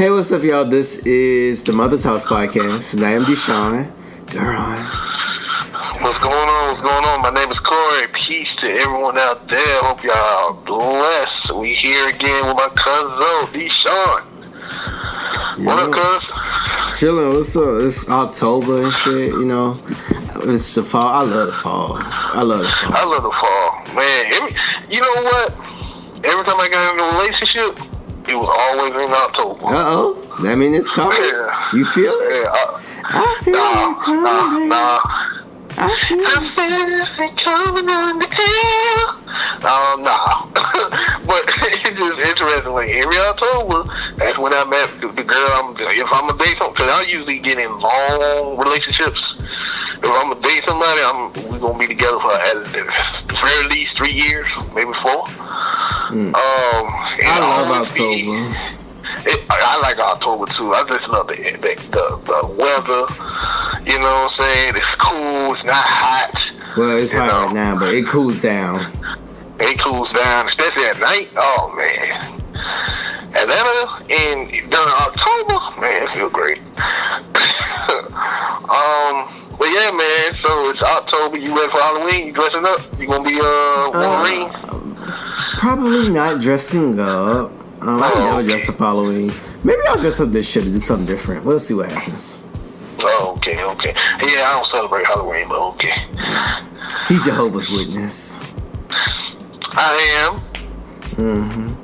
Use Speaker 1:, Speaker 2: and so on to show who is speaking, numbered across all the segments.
Speaker 1: Hey, what's up, y'all? This is the Mother's House Podcast, and I am Deshaun. Duran.
Speaker 2: What's going on? What's going on? My name is Corey. Peace to everyone out there. Hope y'all are blessed. We here again with my cousin, Deshaun. What up, cuz?
Speaker 1: Chilling. What's up? It's October and shit, you know. It's the fall. I love the fall. I love the fall. Man, you know what? Every time I got in a relationship, it was always in October. Uh-oh. That mean it's coming?
Speaker 2: Yeah.
Speaker 1: You feel it?
Speaker 2: Yeah.
Speaker 1: I feel it coming. I feel
Speaker 2: it coming on the air. Nah. But it's just interesting. Like every October, that's when I met the girl. If I'm gonna date something, because I usually get in long relationships. If I'm gonna date somebody, we're gonna be together for at the very least 3 years, maybe 4.
Speaker 1: I love October.
Speaker 2: I like October too. I just love the weather. You know what I'm saying? It's cool. It's not hot.
Speaker 1: Well, it's hot right now, but it cools down.
Speaker 2: It cools down, especially at night. Oh man, Atlanta during October, man, it feel great. But yeah, man. So it's October. You ready for Halloween? You dressing up? You gonna be Wolverine?
Speaker 1: Probably not dressing up. I never dress up Halloween. Maybe I'll dress up this year to do something different. We'll see what happens.
Speaker 2: Oh, okay. Yeah, I don't celebrate Halloween, but okay.
Speaker 1: He's Jehovah's Witness.
Speaker 2: I am.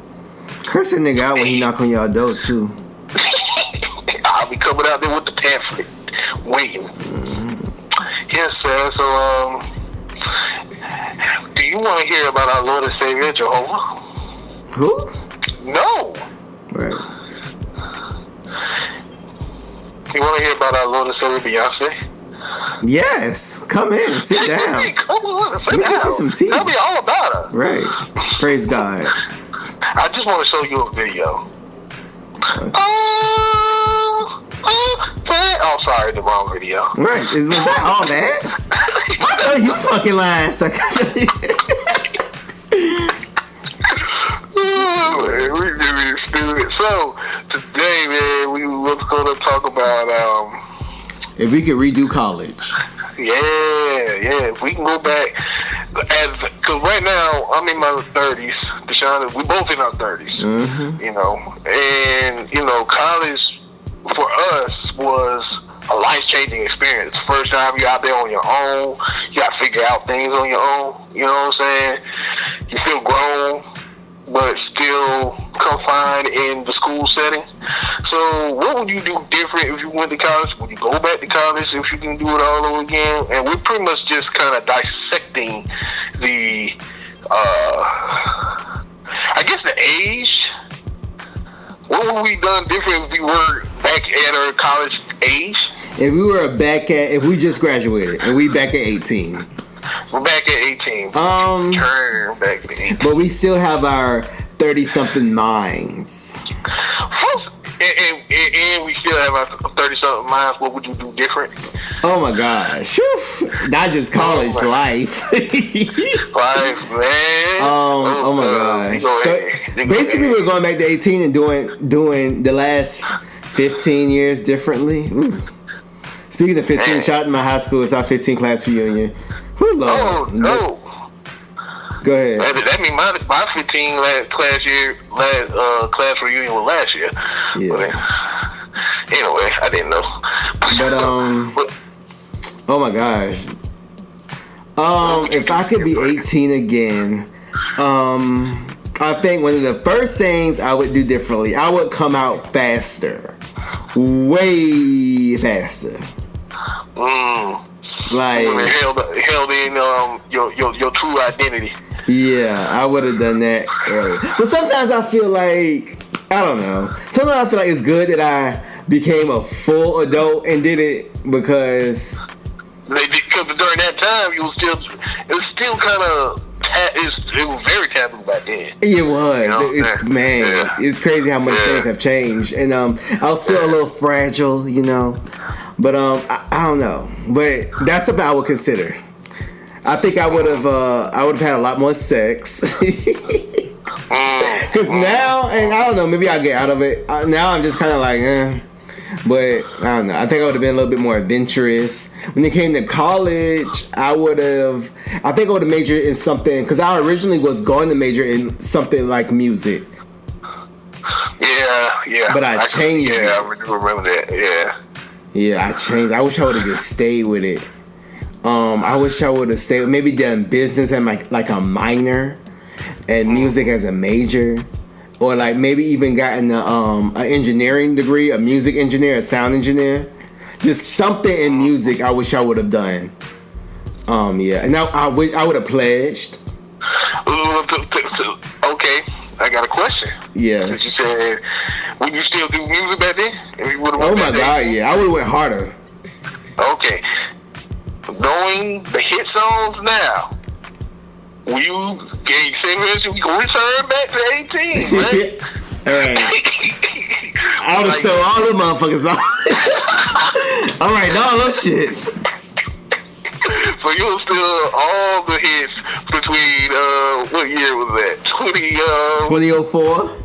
Speaker 1: Curse that nigga out when he knock on y'all door, too.
Speaker 2: I'll be coming out there with the pamphlet, waiting. Yes, sir. So, do you want to hear about our Lord and Savior, Jehovah?
Speaker 1: Who?
Speaker 2: No.
Speaker 1: Right.
Speaker 2: You want to hear about our Lord and Savior, Beyonce?
Speaker 1: Yes. Come in. Sit down.
Speaker 2: Come on, sit
Speaker 1: Let me
Speaker 2: down.
Speaker 1: get you some tea.
Speaker 2: Tell me all about her.
Speaker 1: Right. Praise God.
Speaker 2: I just want to show you a video. Oh, sorry, the wrong video.
Speaker 1: Right. Was that all that? I know you fucking lying, sucker.
Speaker 2: We do stupid. So today, man, we was going to talk about
Speaker 1: if we could redo college.
Speaker 2: Yeah. If we can go back, because right now I'm in my 30s. Deshaun, we both in our 30s. You know, and you know, college for us was a life-changing experience. The first time you're out there on your own, you got to figure out things on your own. You know what I'm saying? You feel grown, but still confined in the school setting. So what would you do different if you went to college? Would you go back to college if you can do it all over again? And we're pretty much just kind of dissecting the, I guess the age. What would we done different if we were back at our college age?
Speaker 1: If we just graduated and we back at 18.
Speaker 2: We're back at 18. Turn back to 18.
Speaker 1: But we still have our 30-something minds.
Speaker 2: Folks, and we still have our 30-something minds. What would you do different?
Speaker 1: Oh my gosh. Whew. Not just college, life.
Speaker 2: Life, man.
Speaker 1: Oh my gosh. So basically we're going back to 18 and doing the last 15 years differently. Ooh. Speaking of 15, shout out to my high school. It's our 15 class reunion.
Speaker 2: No.
Speaker 1: Go ahead.
Speaker 2: That means my 15 class reunion was last year.
Speaker 1: Yeah.
Speaker 2: But anyway, I didn't know.
Speaker 1: But oh my gosh. If I could be 18 again, I think one of the first things I would do differently, I would come out faster. Way faster. Like
Speaker 2: held in your true identity.
Speaker 1: Yeah, I would have done that earlier. But sometimes I feel like, I don't know. Sometimes I feel like it's good that I became a full adult and did it because
Speaker 2: during that time it was still kind of it was very taboo back then.
Speaker 1: It was.
Speaker 2: You know
Speaker 1: it's crazy how much things have changed, and I was still a little fragile, you know. But I don't know. But that's something I would consider. I think I would have had a lot more sex. Because now, and I don't know, maybe I'll get out of it. Now I'm just kind of like, But I don't know. I think I would have been a little bit more adventurous. When it came to college, I think I would have majored in something, because I originally was going to major in something like music.
Speaker 2: Yeah.
Speaker 1: But I changed it.
Speaker 2: Yeah, I remember that. Yeah.
Speaker 1: Yeah, I changed. I wish I would have just stayed with it. I wish I would have stayed. Maybe done business and like a minor, and music as a major, or like maybe even gotten an engineering degree, a music engineer, a sound engineer, just something in music. I wish I would have done. Yeah, and I wish I would have pledged.
Speaker 2: Okay, I got a question.
Speaker 1: Yeah.
Speaker 2: Since you said, would you still do music back then?
Speaker 1: Oh my God, yeah, I would have went harder.
Speaker 2: Okay. Knowing the hit songs now, will you get serious? We can return back to 18, right?
Speaker 1: Alright. I would have stole all the motherfuckers off. Alright, all those shits.
Speaker 2: So you'll steal all the hits between, what year was that?
Speaker 1: 2004?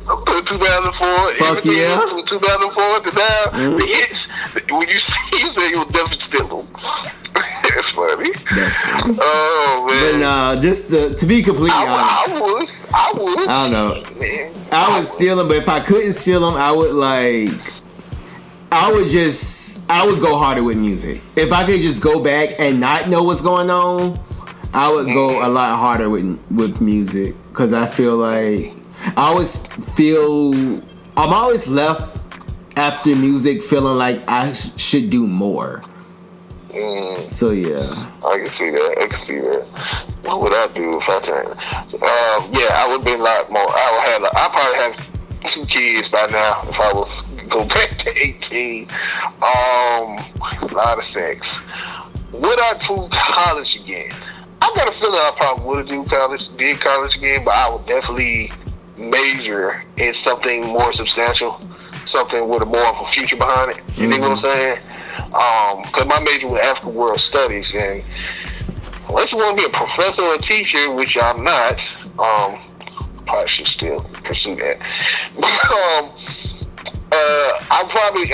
Speaker 2: 2004.
Speaker 1: Fuck yeah.
Speaker 2: From 2004 to now, the hits, when you say you will definitely steal them. That's funny.
Speaker 1: That's funny.
Speaker 2: Oh, man.
Speaker 1: But just to be completely honest.
Speaker 2: I would.
Speaker 1: I don't know.
Speaker 2: Man,
Speaker 1: I would steal them, but if I couldn't steal them, I would go harder with music. If I could just go back and not know what's going on, I would go a lot harder with music, because I feel like I'm always left after music feeling like I should do more. So yeah,
Speaker 2: I can see that. What would I do if I turned? Yeah, I would be a lot more. I probably have 2 kids by now if I was go back to 18. A lot of sex. Would I do college again? I got a feeling I probably would do college again, but I would definitely major in something more substantial, something with more of a future behind it. You know what I'm saying? Because my major was African World Studies, and unless you want to be a professor or a teacher, which I'm not, probably should still pursue that.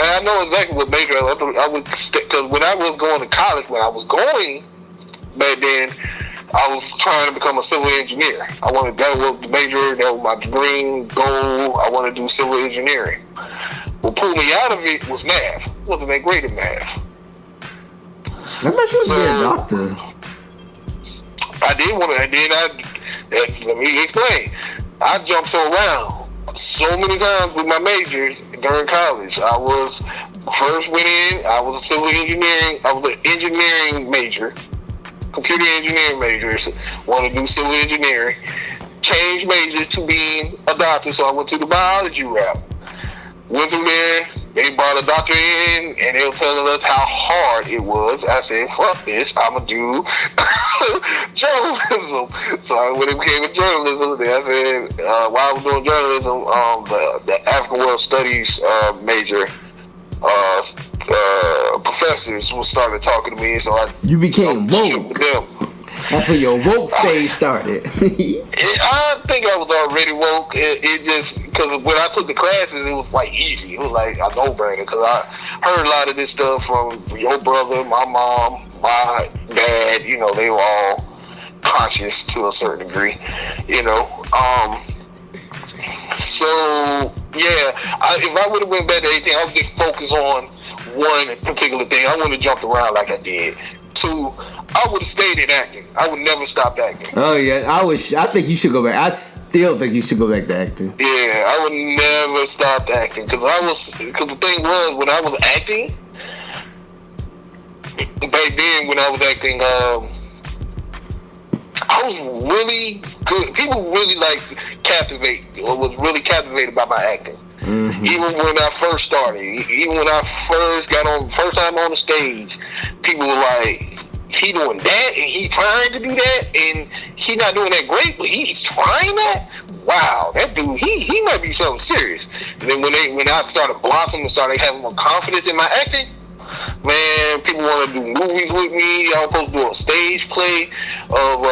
Speaker 2: I know exactly what major I would, because when I was going to college, back then, I was trying to become a civil engineer. That was the major, that was my dream goal. I wanted to do civil engineering. What pulled me out of it was math. I wasn't that great at math.
Speaker 1: I thought you was being a doctor.
Speaker 2: I did want to, let me explain. I jumped around so many times with my majors during college. I was a civil engineering, I was an engineering major, computer engineering major, wanted to do civil engineering, changed major to being a doctor, so I went to the biology route. Went through there, they brought a doctor in, and they were telling us how hard it was. I said, fuck this, I'm going to do journalism. So when it became a journalism, I said, while I was doing journalism, the African World Studies major professors started talking to me, so
Speaker 1: you became woke. That's when your woke stage started.
Speaker 2: I think I was already woke. It just, because when I took the classes, it was like easy. It was like a no-brainer, because I heard a lot of this stuff from your brother, my mom, my dad. You know, they were all conscious to a certain degree. You know, so yeah. If I would have went back to 18, I would just focus on one particular thing. I wouldn't have jumped around like I did. 2, I would have stayed in acting. I would never stop acting.
Speaker 1: Oh yeah, I think you should go back. I still think you should go back to acting.
Speaker 2: Yeah, I would never stop acting, because the thing was, when I was acting back then, when I was acting, I was really good. People really was really captivated by my acting. Mm-hmm. Even when I first started, even when I first got first time on the stage, people were like, he doing that, and he trying to do that, and he not doing that great, but he's trying that? Wow, that dude, he might be something serious. And then when I started blossoming and started having more confidence in my acting, Man, people want to do movies with me. I was supposed to do a stage play of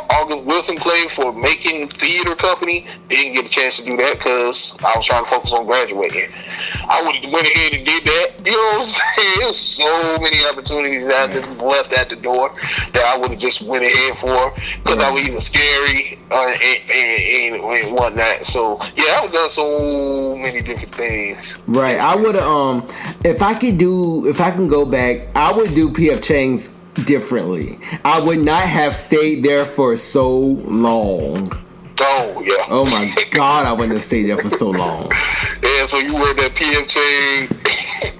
Speaker 2: August Wilson play for Making Theater Company. Didn't get a chance to do that because I was trying to focus on graduating. I would have went ahead and did that. You know what I'm saying? There's so many opportunities that I just left at the door that I would have just went ahead for because I was either scary and whatnot. So yeah, I've done so many different things.
Speaker 1: Right. I would if I can go back, I would do PF Chang's differently. I would not have stayed there for so long.
Speaker 2: Oh yeah.
Speaker 1: Oh my God, I wouldn't have stayed there for so long.
Speaker 2: Yeah, so you were that PF Chang.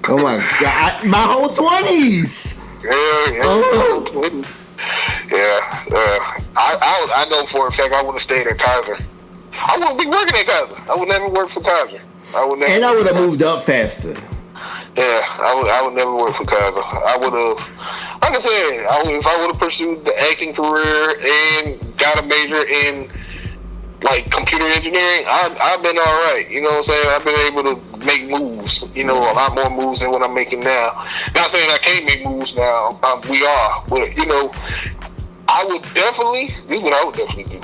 Speaker 1: Oh my God, my whole 20s.
Speaker 2: Yeah. Oh. Yeah. I know for a fact I would have stayed at Kaiser. I wouldn't be working at Kaiser. I would never work for Kaiser. I would have
Speaker 1: moved up faster.
Speaker 2: Yeah, I would never work for Kaiser. I would have, like I said, if I would have pursued the acting career and got a major in like computer engineering, I've been all right. You know what I'm saying? I've been able to make moves. You know, a lot more moves than what I'm making now. Not saying I can't make moves now. We are, but you know, I would definitely. This is what I would definitely do.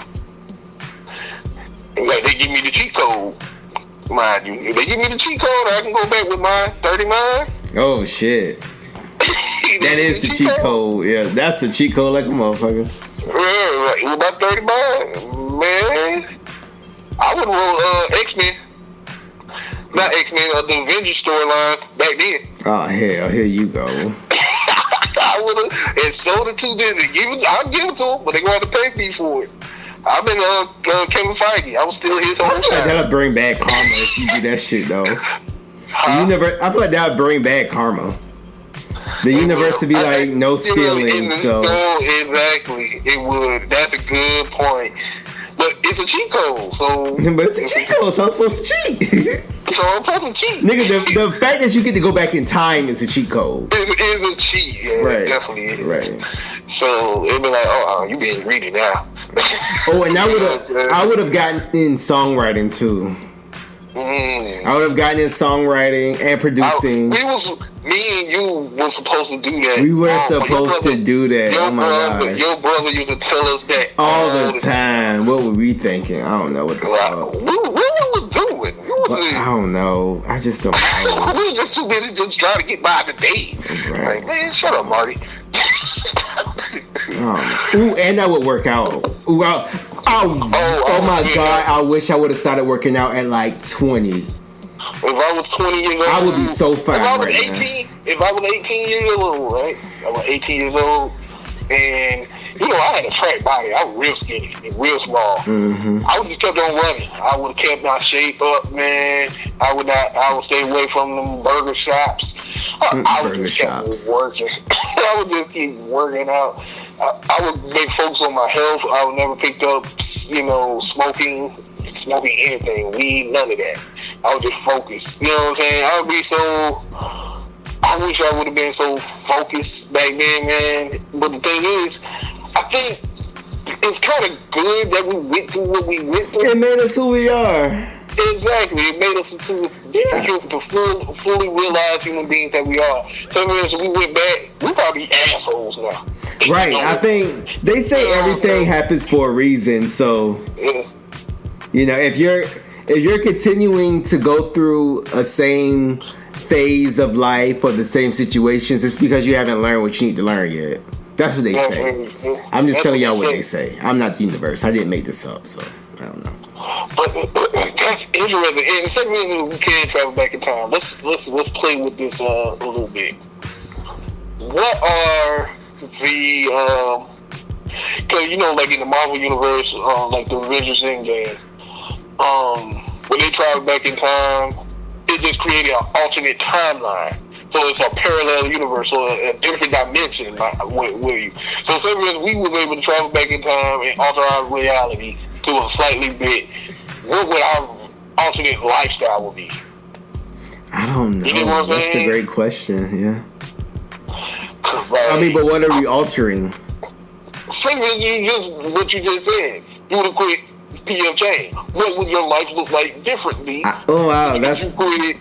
Speaker 2: Like they give me the cheat code. Mind you, if they give me the cheat code, I can go back with my 39.
Speaker 1: Oh shit. That is the cheat code. Yeah, that's the cheat code like a motherfucker.
Speaker 2: Yeah, with my 39, man, I would roll X-Men. Not X-Men, the Avengers storyline back then.
Speaker 1: Oh hell, here you go.
Speaker 2: I would have, and sold it to Disney. I'll give it to them, but they're going to pay me for it. I've been Kevin Feige. I was still his whole time.
Speaker 1: That'll bring back karma if you do that shit though. I feel like that would bring back karma. The universe would be like no stealing. So
Speaker 2: exactly, it would. That's a good point. But it's a cheat code, so.
Speaker 1: But it's a cheat code, so I'm supposed to cheat.
Speaker 2: So I'm supposed to cheat.
Speaker 1: Nigga, the fact that you get to go back in time is a cheat code.
Speaker 2: It is a cheat, yeah. Right. It definitely is.
Speaker 1: Right.
Speaker 2: So it'd be like, oh, you being greedy now.
Speaker 1: Oh, and I would have gotten in songwriting too. I would have gotten in songwriting and producing.
Speaker 2: Me and you were supposed to do that.
Speaker 1: We were supposed to do that.
Speaker 2: Oh my God. Your brother used to tell us that
Speaker 1: all the time. What were we thinking? I don't know what the fuck.
Speaker 2: What we was doing?
Speaker 1: I don't know. I just don't know.
Speaker 2: We were just too busy just trying to get by the day. Right. Like, man, shut up, Marty.
Speaker 1: Ooh, and that would work out. Ooh, oh my God, I wish I would have started working out at like 20.
Speaker 2: If I was 20 years old,
Speaker 1: I would be so fine.
Speaker 2: If I was 18 years old, right? I was 18 years old, and you know, I had a track body. I was real skinny and real small. Mm-hmm. I would just kept on running. I would have kept my shape up, man. I would stay away from them burger shops. I would just keep working. I would just keep working out. I would make focus on my health. I would never picked up, you know, smoking anything, weed, none of that. I would just focus. You know what I'm saying? I wish I would have been so focused back then, man. But the thing is, I think it's kind of good that we went through what we went through.
Speaker 1: It made us who we are.
Speaker 2: Exactly. It made us to fully realize human beings that we are. So if we went back, we'd probably be assholes now.
Speaker 1: Right. I think they say everything happens for a reason. So, you know, if you're continuing to go through a same phase of life or the same situations, it's because you haven't learned what you need to learn yet. That's what they say. I'm just telling y'all what they say. I'm not the universe. I didn't make this up, so I don't know.
Speaker 2: But that's interesting. And the second reason we can travel back in time. Let's play with this a little bit. What are the because you know, like in the Marvel universe, like the Avengers Endgame, when they travel back in time, it just created an alternate timeline. So it's a parallel universe, or a different dimension, will you? So say we was able to travel back in time and alter our reality to a slightly bit, what would our alternate lifestyle would be?
Speaker 1: I don't know.
Speaker 2: You know what I'm
Speaker 1: saying? That's a great question, yeah. Right. I mean, but what are we altering?
Speaker 2: Say what you just said. You would have quit PF Chang. What would your life look like differently?
Speaker 1: Oh wow,
Speaker 2: if you quit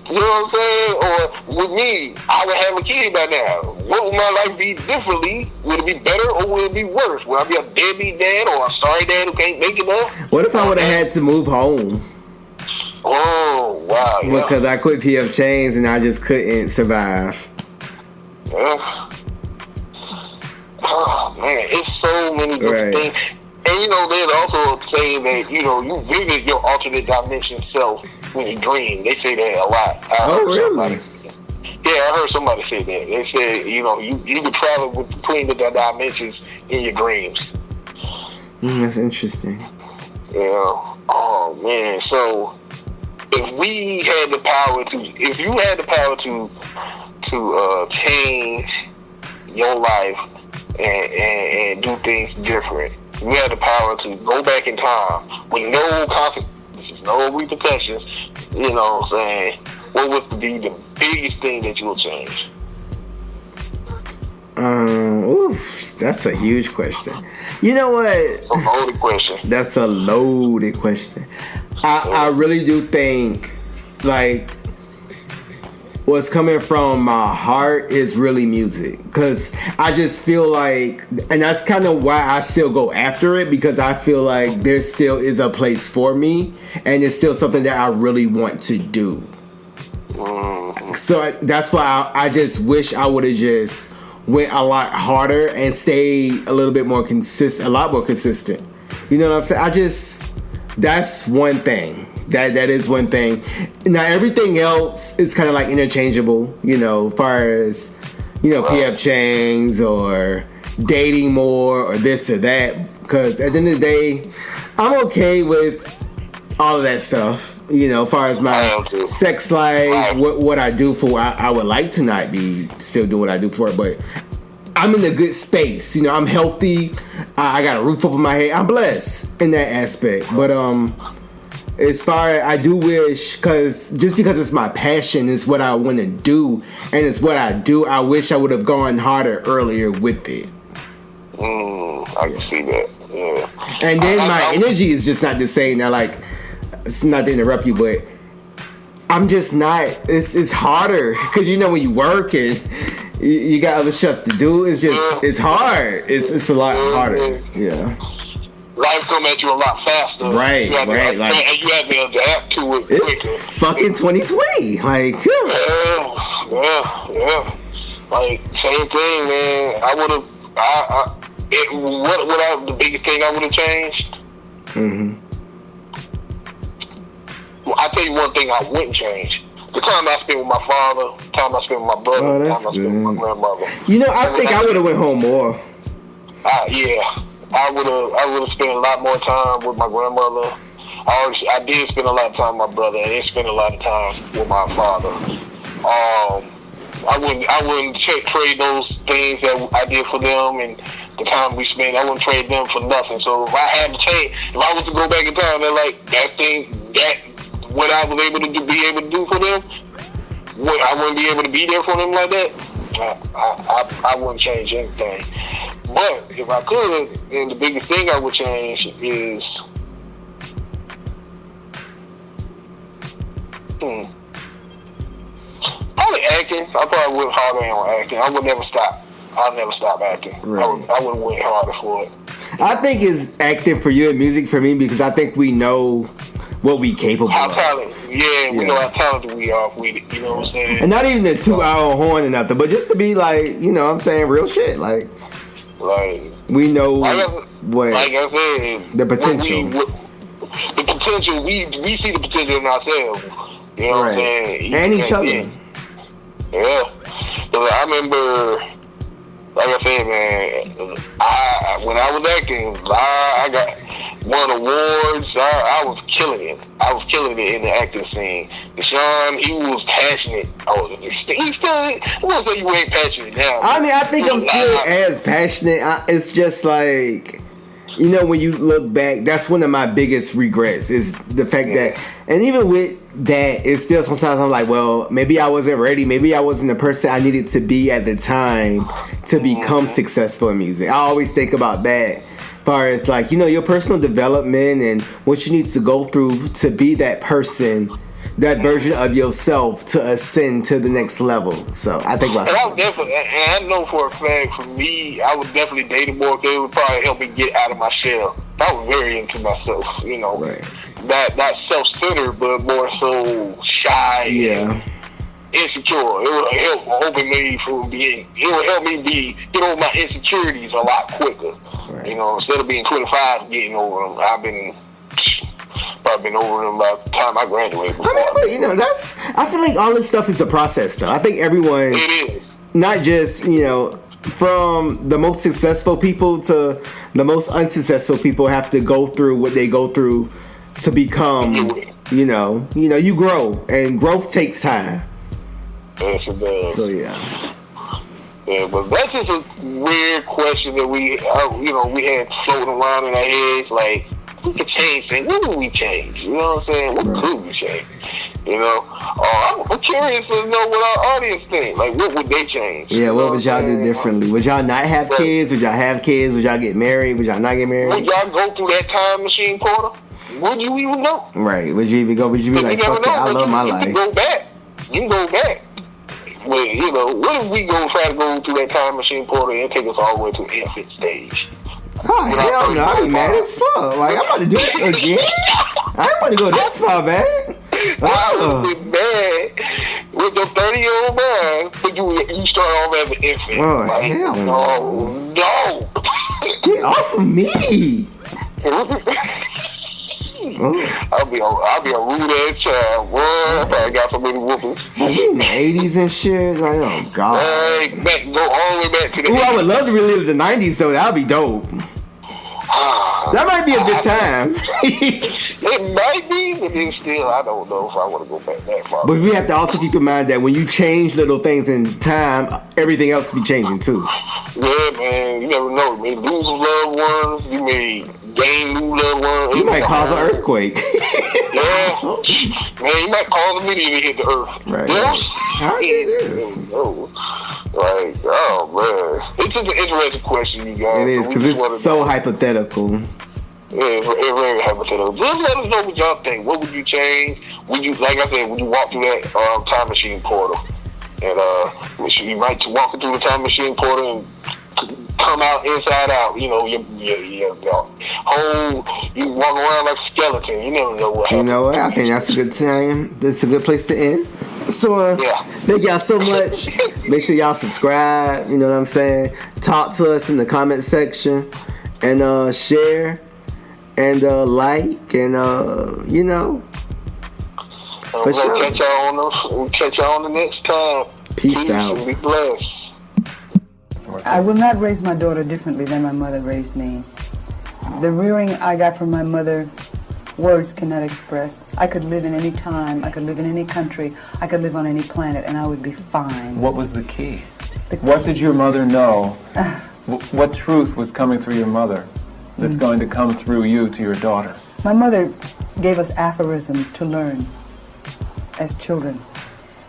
Speaker 2: You know what I'm saying? Or with me, I would have a kid by now. What would my life be differently? Would it be better or would it be worse? Would I be a deadbeat dad or a sorry dad who can't make it up?
Speaker 1: What if I would have had to move home?
Speaker 2: Oh, wow. Yeah.
Speaker 1: Because I quit PF Chang's and I just couldn't survive.
Speaker 2: Yeah. Oh, man. It's so many different things. And, you know, there's also saying that, you know, you visit your alternate dimension self when you dream. They say that a lot.
Speaker 1: Really?
Speaker 2: I heard somebody say that. They said, you know, you can travel between the dimensions in your dreams.
Speaker 1: That's interesting.
Speaker 2: Yeah. Oh, man. So, if we had the power to, if you had the power to change your life and do things different, we had the power to go back in time with no consequences, no repercussions. You know what I'm saying? What would be the biggest thing that you will change?
Speaker 1: That's a huge question. You know what?
Speaker 2: It's a loaded question.
Speaker 1: That's a loaded question. I really do think, like, what's coming from my heart is really music, because I just feel like, and that's kind of why I still go after it, because I feel like there still is a place for me and it's still something that I really want to do. So that's why I just wish I would have just went a lot harder and stayed a little bit more consistent, a lot more consistent. You know what I'm saying? That's one thing. That is one thing. Now everything else is kind of like interchangeable, you know, as far as, you know, PF Chang's or dating more or this or that. Because at the end of the day, I'm okay with all of that stuff. You know, as far as my sex life, what I do for, I would like to not be still doing what I do for it, but I'm in a good space. You know, I'm healthy. I got a roof over my head. I'm blessed in that aspect. But as far as I do wish, because it's my passion, it's what I want to do, and it's what I do, I wish I would have gone harder earlier with it.
Speaker 2: I can see that. Yeah.
Speaker 1: And then my energy is just not the same now. Like, it's not to interrupt you, but I'm just not. It's harder because, you know, when you work and you got other stuff to do, it's just it's hard. It's a lot harder. Yeah.
Speaker 2: Life come at you a lot faster.
Speaker 1: Right.
Speaker 2: And you have to adapt to it quicker.
Speaker 1: It's fucking 2020. Like,
Speaker 2: yeah. Like, same thing, man. The biggest thing I would have changed? Well, I'll tell you one thing I wouldn't change. The time I spent with my father, the time I spent with my brother, the time I spent with my grandmother.
Speaker 1: You know, I think I would have went home more.
Speaker 2: Yeah. I would have spent a lot more time with my grandmother. I did spend a lot of time with my brother, and I spent a lot of time with my father. I wouldn't trade those things that I did for them and the time we spent. I wouldn't trade them for nothing. So if I had to change, if I was to go back in time, they're like what I was able to be able to do for them, I wouldn't be able to be there for them like that. I wouldn't change anything. But if I could, then the biggest thing I would change is probably acting. I probably went harder on acting. I would never stop. I'll never stop acting. Right. I would went harder for it.
Speaker 1: I think it's acting for you and music for me, because I think we know what we capable
Speaker 2: how
Speaker 1: of.
Speaker 2: Talented. We know how talented we are with it. You know what I'm saying?
Speaker 1: And not even the 2-hour horn or nothing, but just to be like, you know what I'm saying, real shit. Like we know like
Speaker 2: I said,
Speaker 1: the potential.
Speaker 2: The potential, we see the potential in ourselves. You know what I'm saying?
Speaker 1: And each other.
Speaker 2: Yeah. I remember, like I said, man, when I was acting, I got won awards. I was killing it. I was killing it in the acting scene. Deshaun, he was passionate. He still, I won't say you ain't passionate now.
Speaker 1: I mean, I think I'm still as passionate. It's just like, you know, when you look back, that's one of my biggest regrets is the fact that, and even with that, it's still sometimes I'm like, well, maybe I wasn't ready. Maybe I wasn't the person I needed to be at the time to become successful in music. I always think about that. As far as like, you know, your personal development and what you need to go through to be that person that version of yourself to ascend to the next level. So I think about
Speaker 2: and I know for a fact, for me, I would definitely date more because it would probably help me get out of my shell. I was very into myself, you know.
Speaker 1: Right.
Speaker 2: Not self-centered, but more so shy.
Speaker 1: Yeah.
Speaker 2: Insecure. It would help open me from being. It would help me get over my insecurities a lot quicker.
Speaker 1: Right.
Speaker 2: You know, instead of being 25, getting over them, I've been probably been over them by the time I graduated. Before.
Speaker 1: I mean, but, you know, I feel like all this stuff is a process, though. I think everyone.
Speaker 2: It is.
Speaker 1: Not just, you know, from the most successful people to the most unsuccessful people have to go through what they go through to become. You know, you grow, and growth takes time.
Speaker 2: Yes, it does.
Speaker 1: So yeah.
Speaker 2: Yeah, but that's just a weird question that we had floating around in our heads. Like, we could change things. What would we change? You know what I'm saying? What could we change? You know, I'm curious to know what our audience think. Like, what would they change?
Speaker 1: Yeah, what would y'all do differently? Would y'all not have kids? Would y'all have kids? Would y'all get married? Would y'all not get married?
Speaker 2: Would y'all go through that time machine portal? Would you even know?
Speaker 1: Right. Would you even go? Would you be like, fuck it, I love my life?
Speaker 2: You can go back. You can go back. Well, you know, what if we try to go through that time machine portal and take us all the way to the infant stage?
Speaker 1: Oh, hell no, I'd be mad as fuck. Like, I'm about to do this again? I ain't about to go this far back.
Speaker 2: I would be mad with your 30-year-old man, but you start off as an infant.
Speaker 1: Oh,
Speaker 2: like,
Speaker 1: hell no.
Speaker 2: No.
Speaker 1: Get off of me.
Speaker 2: I'll be a rude ass child. Boy, I got so many whoopers.
Speaker 1: In the 80s and shit. Like, oh god.
Speaker 2: Go all the way back to the 80s.
Speaker 1: I would love to relive the 90s though. That'd be dope. That might be a good time.
Speaker 2: It might be, but then still, I don't know if I want to go back that far.
Speaker 1: But we have to also keep in mind that when you change little things in time, everything else will be changing too.
Speaker 2: Yeah, man. You never know. You may lose loved ones. You may gain new loved ones.
Speaker 1: You might cause an earthquake.
Speaker 2: Yeah. Man, you might cause a meteor to hit the earth.
Speaker 1: Right.
Speaker 2: Yes.
Speaker 1: How it is.
Speaker 2: Like, oh, man. It's just an interesting question, you guys.
Speaker 1: It is, because it's so hypothetical.
Speaker 2: Yeah, it's very hypothetical. Just let us know what y'all think. What would you change? Would you, like I said, would you walk through that time machine portal? And you might walk through the time machine portal and come out inside out. You know, you walk around like a skeleton. You never know what happens.
Speaker 1: You know what? I think that's a good time. That's a good place to end. So, thank y'all so much. Make sure y'all subscribe. You know what I'm saying? Talk to us in the comment section. And share. And like. And, you know.
Speaker 2: For sure. We'll catch y'all on the next time.
Speaker 1: Peace out.
Speaker 2: And be blessed.
Speaker 3: I will not raise my daughter differently than my mother raised me. The rearing I got from my mother, words cannot express. I could live in any time, I could live in any country, I could live on any planet, and I would be fine.
Speaker 4: What was the key? What did your mother know? What truth was coming through your mother that's going to come through you to your daughter?
Speaker 3: My mother gave us aphorisms to learn as children.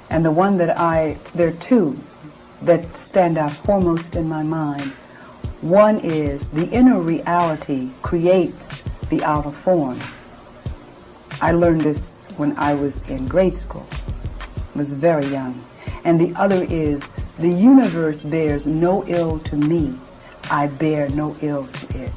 Speaker 3: And there are two that stand out foremost in my mind. One is, the inner reality creates the outer form. I learned this when I was in grade school. I was very young. And the other is, the universe bears no ill to me. I bear no ill to it.